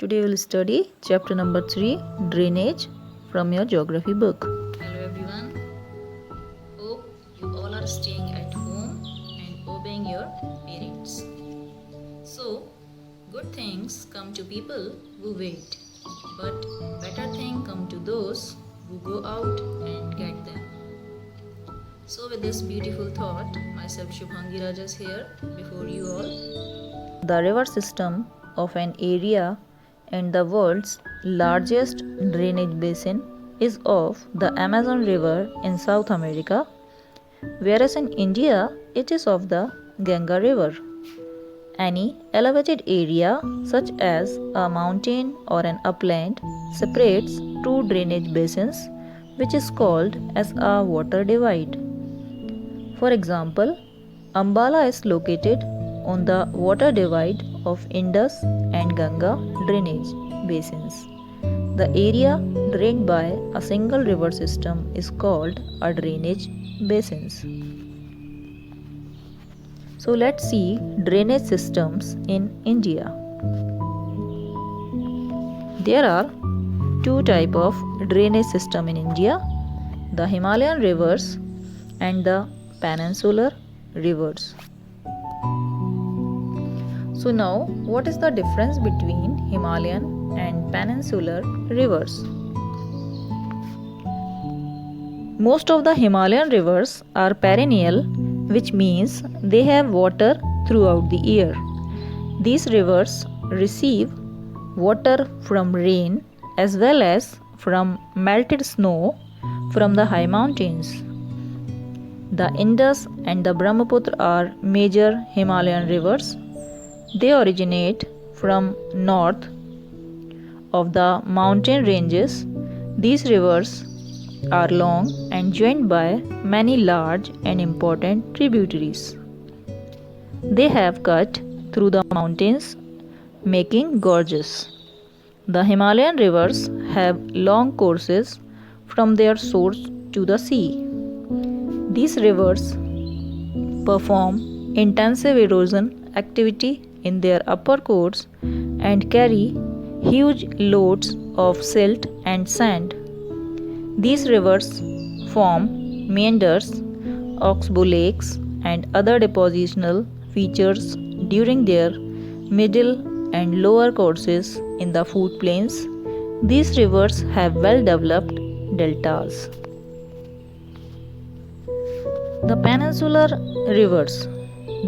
Today we'll study chapter number 3, Drainage, from your geography book. Hello everyone. Hope you all are staying at home and obeying your parents. So, good things come to people who wait, but better things come to those who go out and get them. So, with this beautiful thought, myself Shubhangi Rajas here before you all. The river system of an area and the world's largest drainage basin is of the Amazon River in South America, whereas in India it is of the Ganga River. Any elevated area, such as a mountain or an upland, separates two drainage basins, which is called as a water divide. For example, Ambala is located on the water divide of Indus and Ganga drainage basins. The area drained by a single river system is called a drainage basins. So let's see drainage systems in India. There are two types of drainage system in India: the Himalayan rivers and the peninsular rivers. So now, what is the difference between Himalayan and peninsular rivers? Most of the Himalayan rivers are perennial, which means they have water throughout the year. These rivers receive water from rain as well as from melted snow from the high mountains. The Indus and the Brahmaputra are major Himalayan rivers. They originate from north of the mountain ranges. These rivers are long and joined by many large and important tributaries. They have cut through the mountains, making gorges. The Himalayan rivers have long courses from their source to the sea. These rivers perform intensive erosion activity in their upper course and carry huge loads of silt and sand. These rivers form meanders, oxbow lakes, and other depositional features during their middle and lower courses in the food plains. These rivers have well developed deltas. The peninsular rivers.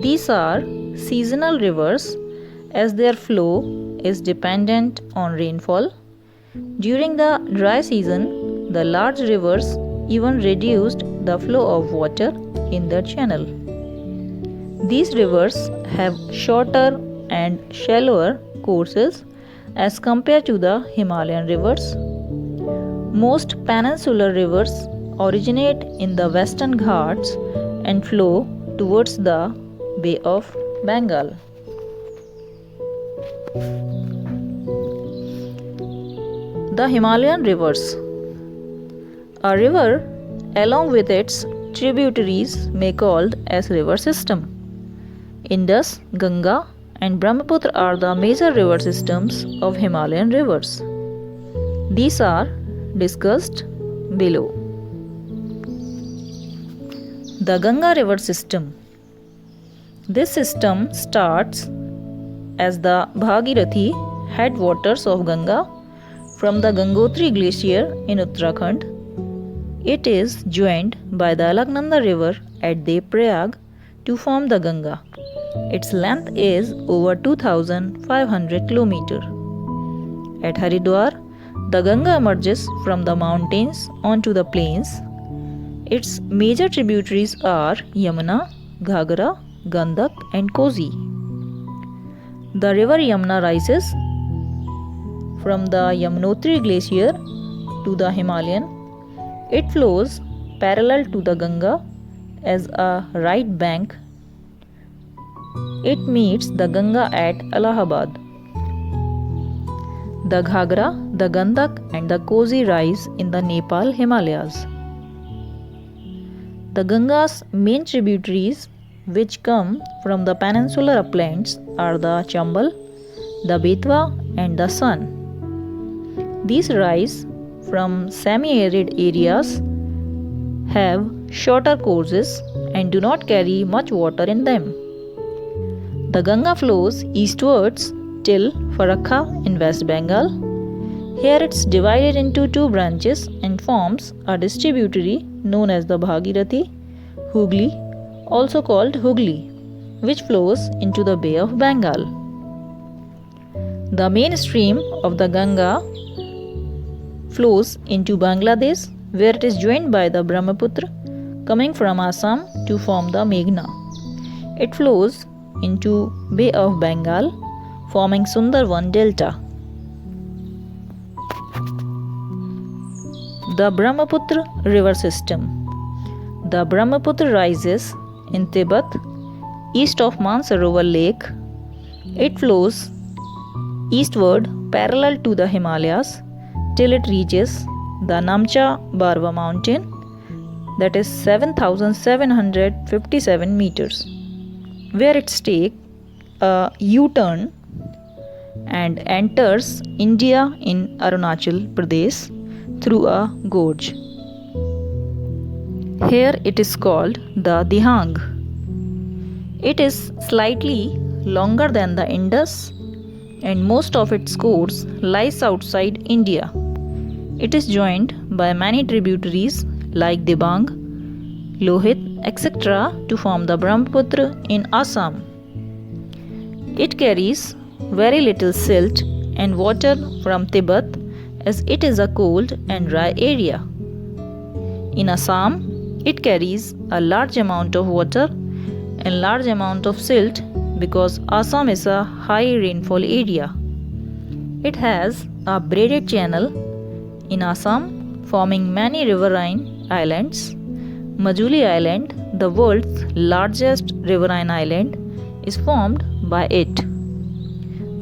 These are seasonal rivers as their flow is dependent on rainfall. During the dry season, the large rivers even reduced the flow of water in their channel. These rivers have shorter and shallower courses as compared to the Himalayan rivers. Most peninsular rivers originate in the Western Ghats and flow towards the Bay of Bengal. The Himalayan rivers. A river along with its tributaries may be called as river system. Indus, Ganga and Brahmaputra are the major river systems of Himalayan rivers. These are discussed below. The Ganga river system. This system starts as the Bhagirathi headwaters of Ganga from the Gangotri glacier in Uttarakhand. It is joined by the Alaknanda river at Devprayag to form the Ganga. Its length is over 2,500 km. At Haridwar, the Ganga emerges from the mountains onto the plains. Its major tributaries are Yamuna, Ghagra, Gandak and Kosi. The river Yamuna rises from the Yamunotri glacier to the Himalayan. It flows parallel to the Ganga as a right bank. It meets the Ganga at Allahabad. The Ghagra, the Gandak and the Kosi rise in the Nepal Himalayas. The Ganga's main tributaries which come from the peninsular uplands are the Chambal, the Betwa and the sun. These rise from semi-arid areas, have shorter courses and do not carry much water in them. The Ganga flows eastwards till Farakha in West Bengal. Here it's divided into two branches and forms a distributary known as the Bhagirathi, Hooghly, also called Hooghly, which flows into the Bay of Bengal. The main stream of the Ganga flows into Bangladesh, where it is joined by the Brahmaputra coming from Assam to form the Meghna. It flows into Bay of Bengal, forming Sundarban Delta. The Brahmaputra river system. The Brahmaputra rises in Tibet, east of Mansarovar Lake. It flows eastward parallel to the Himalayas till it reaches the Namcha Barwa mountain, that is 7,757 meters, where it takes a U-turn and enters India in Arunachal Pradesh through a gorge. Here it is called the Dihang. It is slightly longer than the Indus and most of its course lies outside India. It is joined by many tributaries like Dibang, Lohit, etc. to form the Brahmaputra in Assam. It carries very little silt and water from Tibet as it is a cold and dry area. In Assam, it carries a large amount of water and large amount of silt because Assam is a high rainfall area. It has a braided channel in Assam forming many riverine islands. Majuli Island, the world's largest riverine island, is formed by it.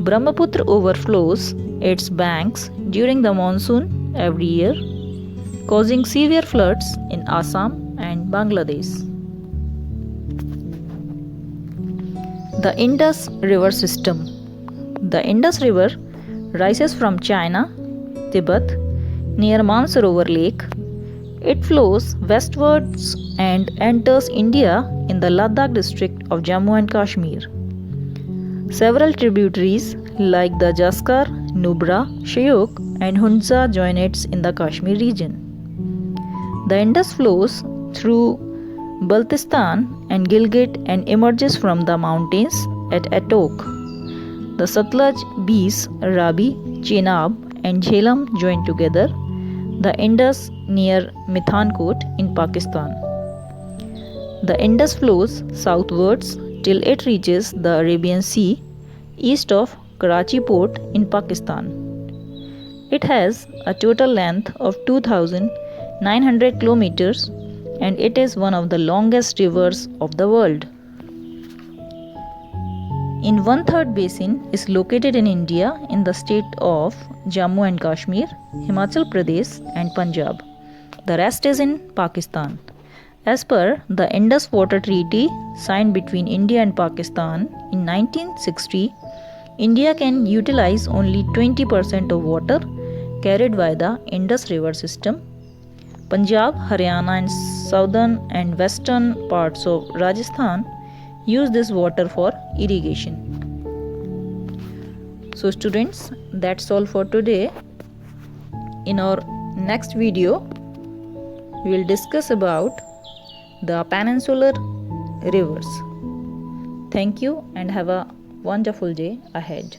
Brahmaputra overflows its banks during the monsoon every year, causing severe floods in Assam and Bangladesh. The Indus River System. The Indus River rises from China, Tibet, near Mansarovar Lake. It flows westwards and enters India in the Ladakh district of Jammu and Kashmir. Several tributaries like the Jaskar, Nubra, Shyok and Hunza join it in the Kashmir region. The Indus flows through Baltistan and Gilgit and emerges from the mountains at Atok. The Satluj, Beas, Ravi, Chenab and Jhelum join together the Indus near Mithankot in Pakistan. The Indus flows southwards till it reaches the Arabian Sea east of Karachi port in Pakistan. It has a total length of 2,900 kilometers and it is one of the longest rivers of the world. In one-third basin is located in India in the state of Jammu and Kashmir, Himachal Pradesh and Punjab. The rest is in Pakistan. As per the Indus Water Treaty signed between India and Pakistan in 1960, India can utilize only 20% of water carried by the Indus River system. Punjab, Haryana and southern and western parts of Rajasthan use this water for irrigation. So students, that's all for today. In our next video, we will discuss about the peninsular rivers. Thank you and have a wonderful day ahead.